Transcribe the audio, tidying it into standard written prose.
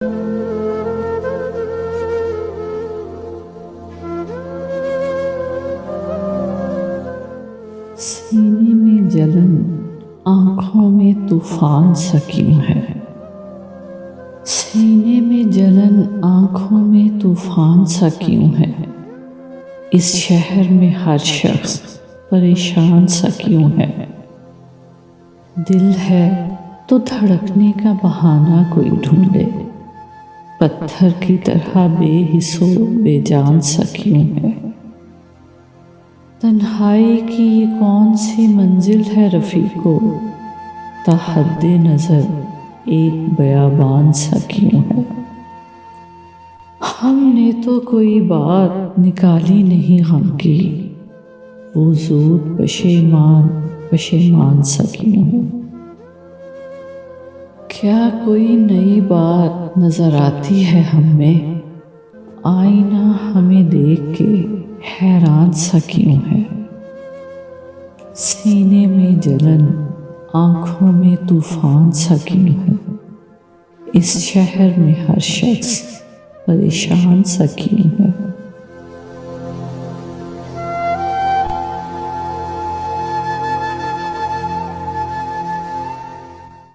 सीने में जलन, आँखों में तूफान सा क्यों है। सीने में जलन, आँखों में तूफान सा क्यों है। इस शहर में हर शख्स परेशान सा क्यों है। दिल है तो धड़कने का बहाना कोई ढूंढे, पत्थर की तरह बेहिस्सो बेजान सा क्यों है। तन्हाई की ये कौन सी मंजिल है रफ़ीको, ताहद्दे नज़र एक बयाबान सा क्यों है। हमने तो कोई बात निकाली नहीं गम की, वजूद पशेमान सा क्यों है। क्या कोई नई बात नजर आती है हमें, आईना हमें देख के हैरान सा क्यों है। सीने में जलन, आँखों में तूफान सा क्यों है। इस शहर में हर शख्स परेशान सा क्यों है।